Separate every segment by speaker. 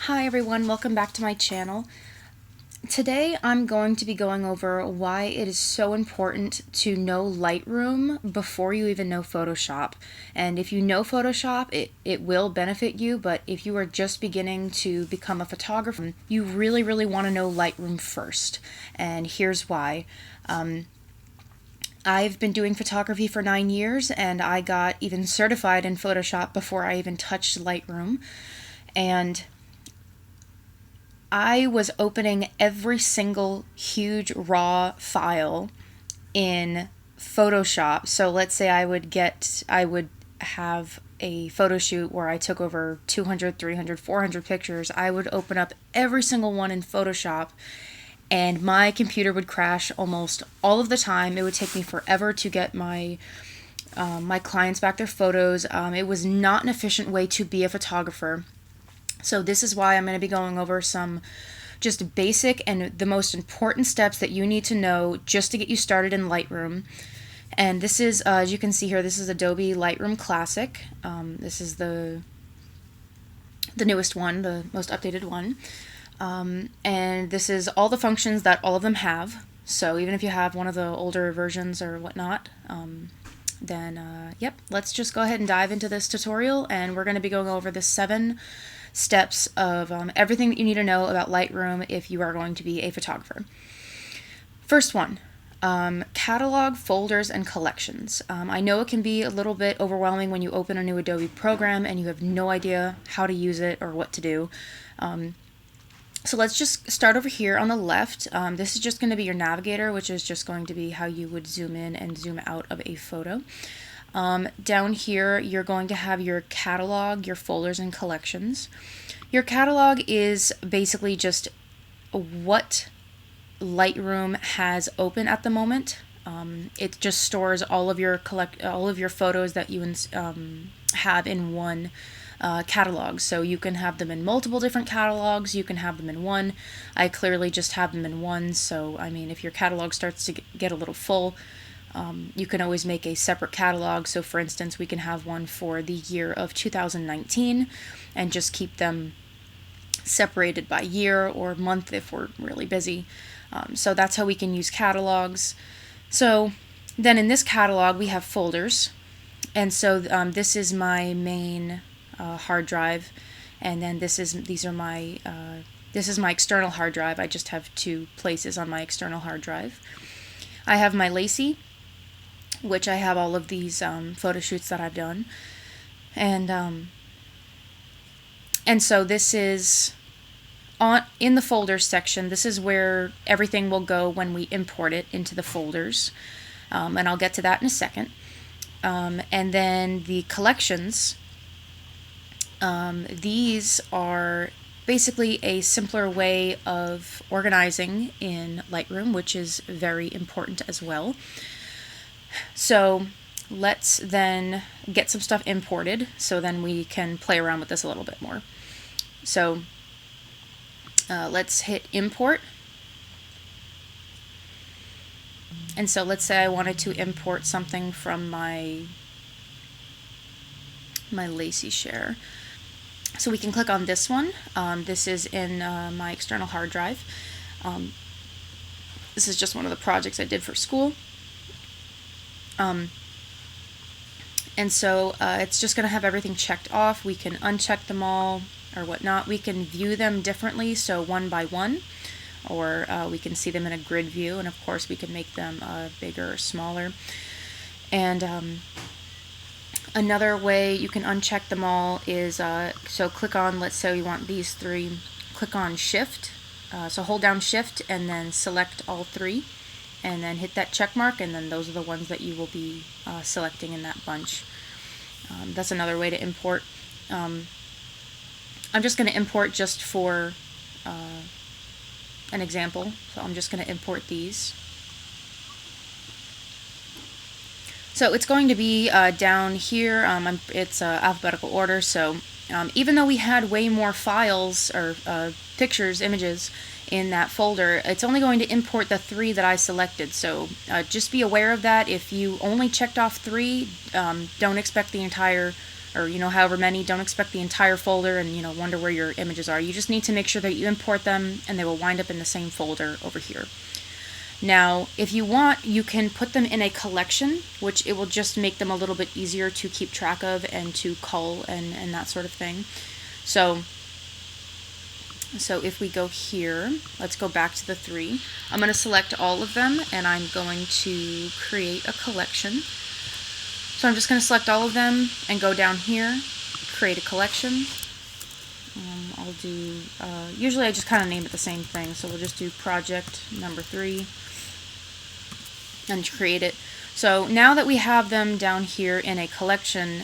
Speaker 1: Hi everyone, welcome back to my channel. Today I'm going to be going over why it is so important to know Lightroom before you even know Photoshop. And if you know Photoshop, it will benefit you, but if you are just beginning to become a photographer, you really want to know Lightroom first. And here's why. I've been doing photography for 9 years, and I got even certified in Photoshop before I even touched Lightroom. And I was opening every single huge raw file in Photoshop. So let's say I would have a photo shoot where I took over 200, 300, 400 pictures. I would open up every single one in Photoshop and my computer would crash almost all of the time. It would take me forever to get my clients back their photos. It was not an efficient way to be a photographer. So this is why I'm going to be going over some just basic and the most important steps that you need to know just to get you started in Lightroom. And this is, as you can see here, this is Adobe Lightroom Classic. This is the newest one, the most updated one. And this is all the functions that all of them have. So even if you have one of the older versions or whatnot, then yep, let's just go ahead and dive into this tutorial, and we're going to be going over the 7 steps of everything that you need to know about Lightroom if you are going to be a photographer. First one, catalog, folders, and collections. I know it can be a little bit overwhelming when you open a new Adobe program and you have no idea how to use it or what to do. So let's just start over here on the left. This is just going to be your navigator, which is just going to be how you would zoom in and zoom out of a photo. Down here, you're going to have your catalog, your folders, and collections. Your catalog is basically just what Lightroom has open at the moment. It just stores all of your photos that you have in one catalog. So you can have them in multiple different catalogs, you can have them in one. I clearly just have them in one, so I mean, if your catalog starts to get a little full, you can always make a separate catalog. So for instance, we can have one for the year of 2019 and just keep them separated by year or month if we're really busy. So that's how we can use catalogs. So then in this catalog we have folders, and so this is my main hard drive, and then this is my external hard drive. I just have 2 places on my external hard drive. I have my Lacy, which I have all of these photo shoots that I've done, and so this is in the folders section. This is where everything will go when we import it into the folders, and I'll get to that in a second. And then the collections. These are basically a simpler way of organizing in Lightroom, which is very important as well. So let's then get some stuff imported, so then we can play around with this a little bit more. So let's hit import. And so let's say I wanted to import something from my Lacy share. So we can click on this one. This is in my external hard drive. This is just one of the projects I did for school. And so it's just going to have everything checked off. We can uncheck them all or whatnot. We can view them differently, so one by one, or we can see them in a grid view, and of course we can make them bigger or smaller. And another way you can uncheck them all is, so click on, let's say you want these 3, click on Shift, so hold down Shift and then select all 3, and then hit that check mark, and then those are the ones that you will be selecting in that bunch. That's another way to import. I'm just going to import just for an example, so I'm just going to import these. So it's going to be down here, it's alphabetical order, so even though we had way more files or pictures, images in that folder, it's only going to import the 3 that I selected. So just be aware of that. If you only checked off 3, don't expect the entire or however many. Don't expect the entire folder and wonder where your images are. You just need to make sure that you import them and they will wind up in the same folder over here. Now, if you want, you can put them in a collection, which it will just make them a little bit easier to keep track of and to cull and that sort of thing. So if we go here, let's go back to the 3. I'm going to select all of them and I'm going to create a collection. So I'm just going to select all of them and go down here, create a collection. I'll do, usually I just kind of name it the same thing, so we'll just do project number 3 and create it. So now that we have them down here in a collection,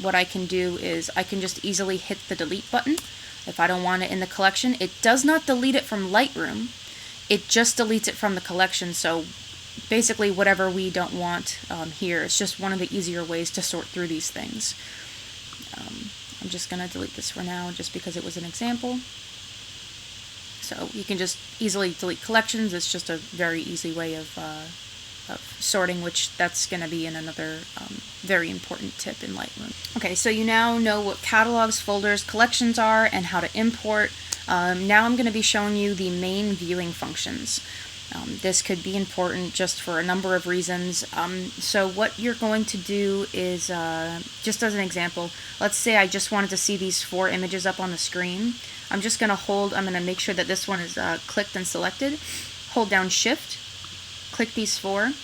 Speaker 1: what I can do is I can just easily hit the delete button. If I don't want it in the collection, it does not delete it from Lightroom, it just deletes it from the collection. So basically whatever we don't want here, it's just one of the easier ways to sort through these things. I'm just going to delete this for now just because it was an example. So you can just easily delete collections. It's just a very easy way of sorting, which that's going to be in another very important tip in Lightroom. Okay, so you now know what catalogs, folders, collections are and how to import. Now I'm going to be showing you the main viewing functions. This could be important just for a number of reasons. So what you're going to do is, just as an example, let's say I just wanted to see these 4 images up on the screen. I'm just going to I'm going to make sure that this one is clicked and selected. Hold down Shift, click these 4, and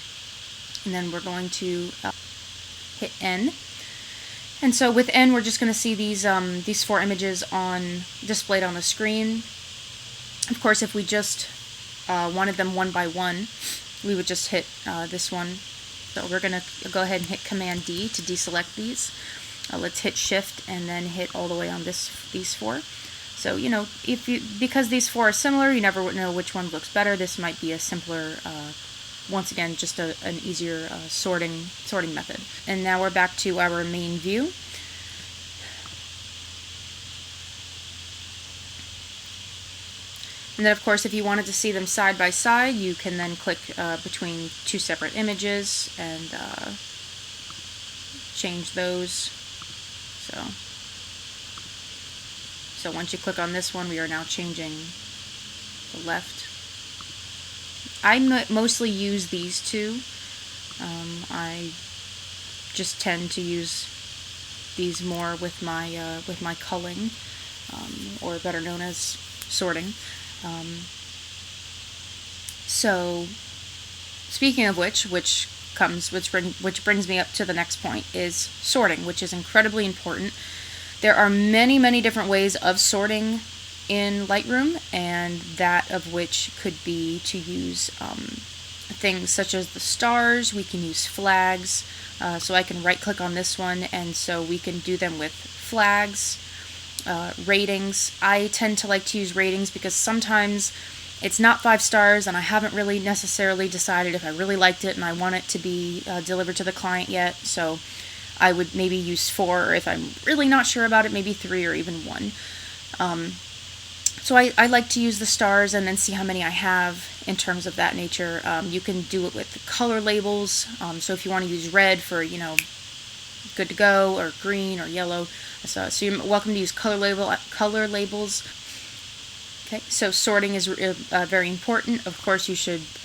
Speaker 1: then we're going to hit N. And so with N, we're just going to see these 4 images displayed on the screen. Of course, if we just wanted them one by one, we would just hit this one. So we're going to go ahead and hit Command D to deselect these. Let's hit Shift and then hit all the way on these 4. So because these 4 are similar, you never would know which one looks better. This might be a simpler, once again, just an easier sorting method. And now we're back to our main view. And then, of course, if you wanted to see them side by side, you can then click between 2 separate images and change those. So once you click on this one, we are now changing the left. I mostly use these 2. I just tend to use these more with my culling, or better known as sorting. So speaking of which brings me up to the next point, is sorting, which is incredibly important. There are many, many different ways of sorting in Lightroom, and that of which could be to use things such as the stars. We can use flags, so I can right click on this one, and so we can do them with flags. Ratings. I tend to like to use ratings because sometimes it's not 5 stars and I haven't really necessarily decided if I really liked it and I want it to be delivered to the client yet, so I would maybe use 4, or if I'm really not sure about it, maybe 3 or even 1. So I like to use the stars and then see how many I have in terms of that nature. You can do it with color labels, so if you want to use red for, good to go, or green or yellow, so you're welcome to use color labels. Okay, so sorting is very important. Of course,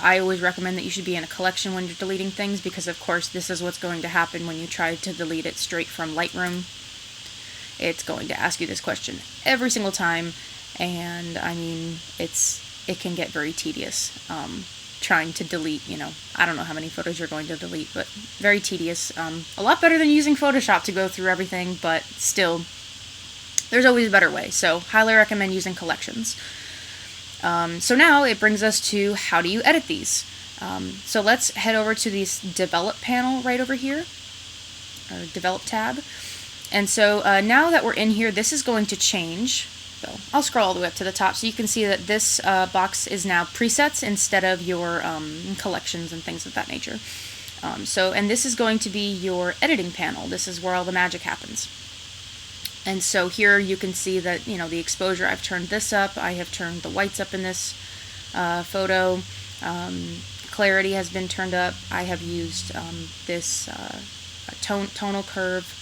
Speaker 1: I always recommend that you should be in a collection when you're deleting things, because of course this is what's going to happen when you try to delete it straight from Lightroom. It's going to ask you this question every single time, and I mean, it can get very tedious trying to delete, I don't know how many photos you're going to delete, but very tedious. A lot better than using Photoshop to go through everything, but still, there's always a better way, so highly recommend using collections. So now it brings us to how do you edit these. So let's head over to this Develop panel right over here, or Develop tab. And so now that we're in here, this is going to change. So I'll scroll all the way up to the top so you can see that this box is now presets instead of your collections and things of that nature. And this is going to be your editing panel. This is where all the magic happens. And so here you can see that, the exposure, I've turned this up. I have turned the whites up in this photo. Clarity has been turned up. I have used this tonal curve.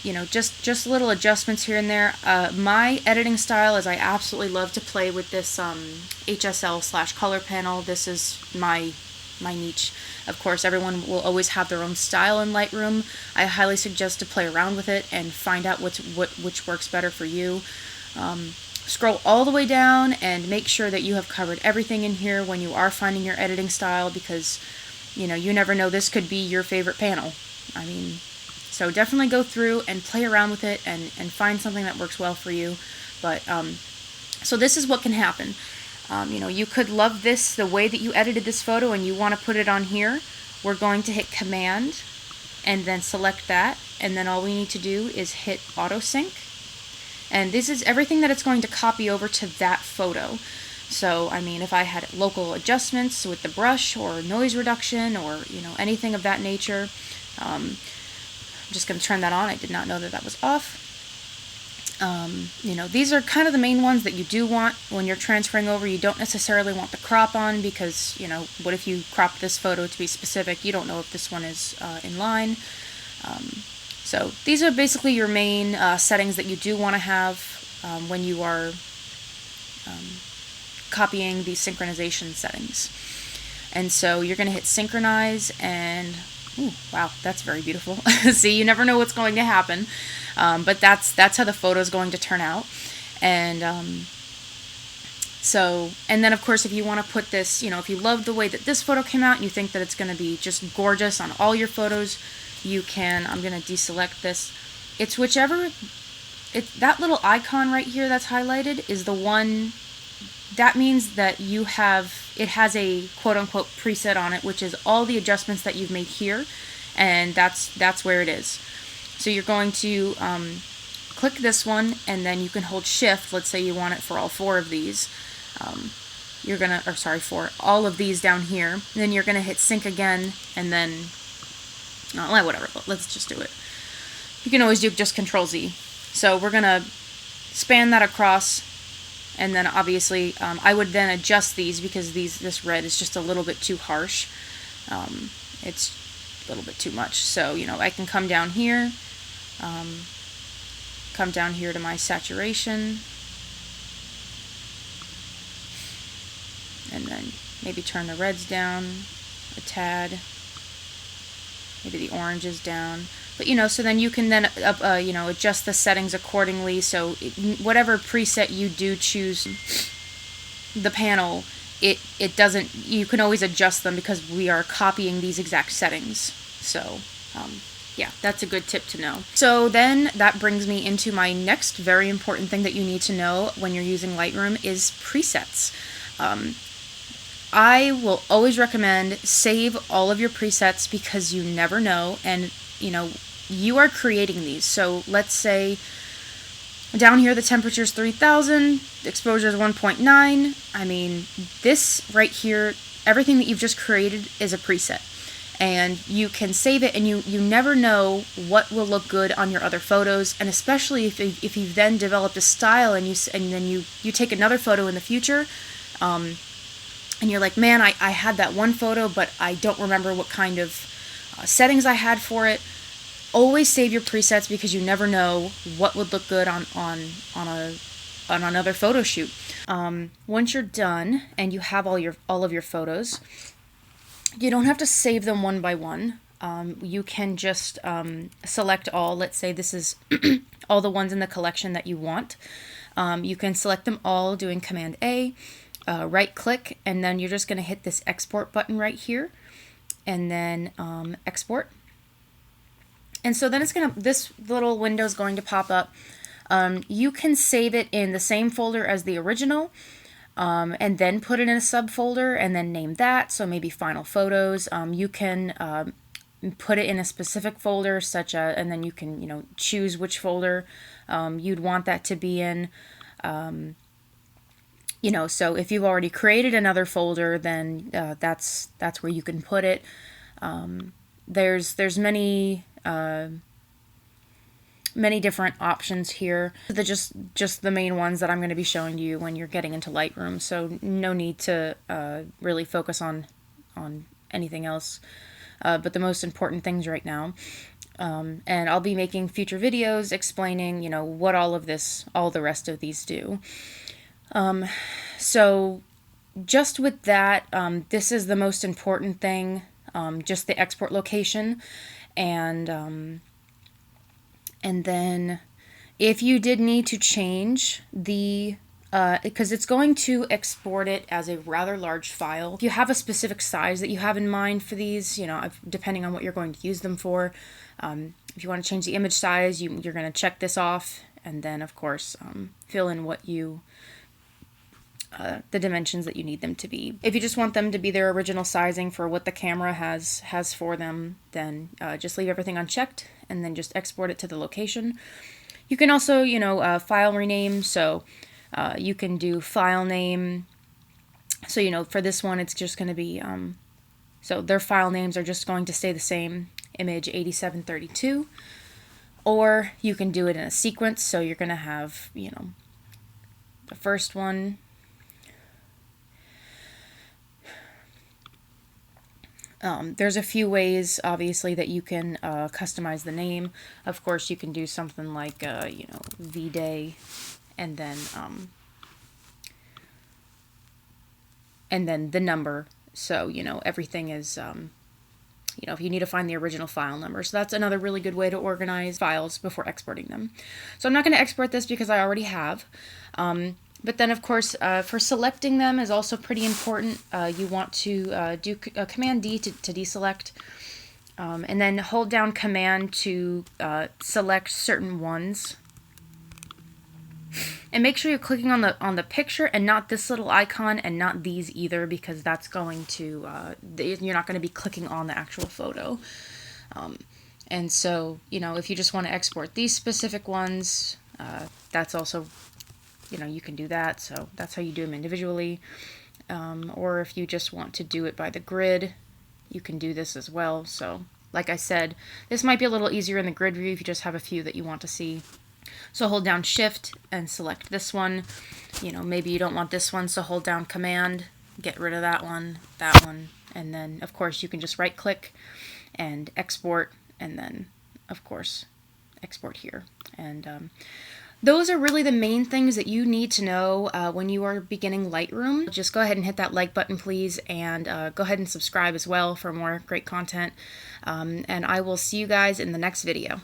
Speaker 1: you know, just little adjustments here and there. My editing style is I absolutely love to play with this HSL/color panel. This is my niche. Of course, everyone will always have their own style in Lightroom. I highly suggest to play around with it and find out which works better for you. Scroll all the way down and make sure that you have covered everything in here when you are finding your editing style, because you know, you never know, this could be your favorite panel. I mean, so definitely go through and play around with it and find something that works well for you. But so this is what can happen. You know, you could love this, the way that you edited this photo, and you want to put it on here. We're going to hit Command and then select that, and then all we need to do is hit Auto Sync. And this is everything that it's going to copy over to that photo. So, I mean, if I had local adjustments with the brush or noise reduction or, you know, anything of that nature, I'm just going to turn that on. I did not know that that was off. You know, these are kind of the main ones that you do want when you're transferring over. You don't necessarily want the crop on because, you know, what if you crop this photo to be specific? You don't know if this one is in line. So these are basically your main settings that you do want to have when you are copying the synchronization settings. And so you're going to hit Synchronize, and ooh, wow, that's very beautiful. See, you never know what's going to happen, but that's how the photo is going to turn out. And so, and then of course, if you want to put this, you know, if you love the way that this photo came out and you think that it's going to be just gorgeous on all your photos, you can, I'm going to deselect this. It's whichever, that little icon right here that's highlighted is the one, that means that you have, it has a quote-unquote preset on it, which is all the adjustments that you've made here, and that's where it is. So you're going to click this one, and then you can hold Shift. Let's say you want it for all four of these. You're gonna, or sorry, for all of these down here. And then you're gonna hit Sync again, and then, well, whatever. Let's just do it. You can always do just Control Z. So we're gonna span that across. And then obviously, I would then adjust these because this red is just a little bit too harsh. It's a little bit too much. So, you know, I can come down here to my saturation, and then maybe turn the reds down a tad, maybe the oranges down. But, you know, so then you can then, you know, adjust the settings accordingly. So whatever preset you do choose the panel, it doesn't, you can always adjust them because we are copying these exact settings. So, yeah, that's a good tip to know. So then that brings me into my next very important thing that you need to know when you're using Lightroom is presets. I will always recommend save all of your presets because you never know, and, you know, you are creating these. So let's say down here the temperature is 3000, exposure is 1.9. I mean, this right here, everything that you've just created is a preset. And you can save it, and you never know what will look good on your other photos. And especially if you've then developed a style and then you take another photo in the future, and you're like, man, I had that one photo, but I don't remember what kind of settings I had for it. Always save your presets because you never know what would look good on another photo shoot. Once you're done and you have all of your photos, you don't have to save them one by one. You can just select all. Let's say this is all the ones in the collection that you want. You can select them all doing Command A, right click, and then you're just going to hit this export button right here, and then export. And so then this little window is going to pop up. You can save it in the same folder as the original, and then put it in a subfolder and then name that. So maybe Final Photos. You can put it in a specific folder, and then you can, you know, choose which folder you'd want that to be in. You know, so if you've already created another folder, then that's where you can put it. There's many different options here. Just the main ones that I'm going to be showing you when you're getting into Lightroom, so no need to really focus on anything else but the most important things right now. And I'll be making future videos explaining, what all the rest of these do. So just with that, this is the most important thing, just the export location. And then if you did need to change the because it's going to export it as a rather large file. If you have a specific size that you have in mind for these, depending on what you're going to use them for, if you want to change the image size, you're going to check this off, and then of course fill in what the dimensions that you need them to be. If you just want them to be their original sizing for what the camera has for them, then just leave everything unchecked and then just export it to the location. You can also, file rename, so you can do file name. So, for this one, it's just going to be, so their file names are just going to stay the same, image 8732. Or you can do it in a sequence, so you're going to have, the first one. There's a few ways, obviously, that you can customize the name. Of course, you can do something like, V-Day, and then the number. So, everything is, if you need to find the original file number. So that's another really good way to organize files before exporting them. So I'm not going to export this because I already have. But then, of course, for selecting them is also pretty important. You want to do Command D to deselect, and then hold down Command to select certain ones. And make sure you're clicking on the picture and not this little icon and not these either, because that's going to you're not going to be clicking on the actual photo. And so, if you just want to export these specific ones, that's also, you can do that. So that's how you do them individually. Or if you just want to do it by the grid, you can do this as well. So like I said, this might be a little easier in the grid view if you just have a few that you want to see. So hold down Shift and select this one. Maybe you don't want this one, so hold down Command, get rid of that one, and then of course you can just right click and export, and then of course export here. And those are really the main things that you need to know when you are beginning Lightroom. Just go ahead and hit that like button, please, and go ahead and subscribe as well for more great content. And I will see you guys in the next video.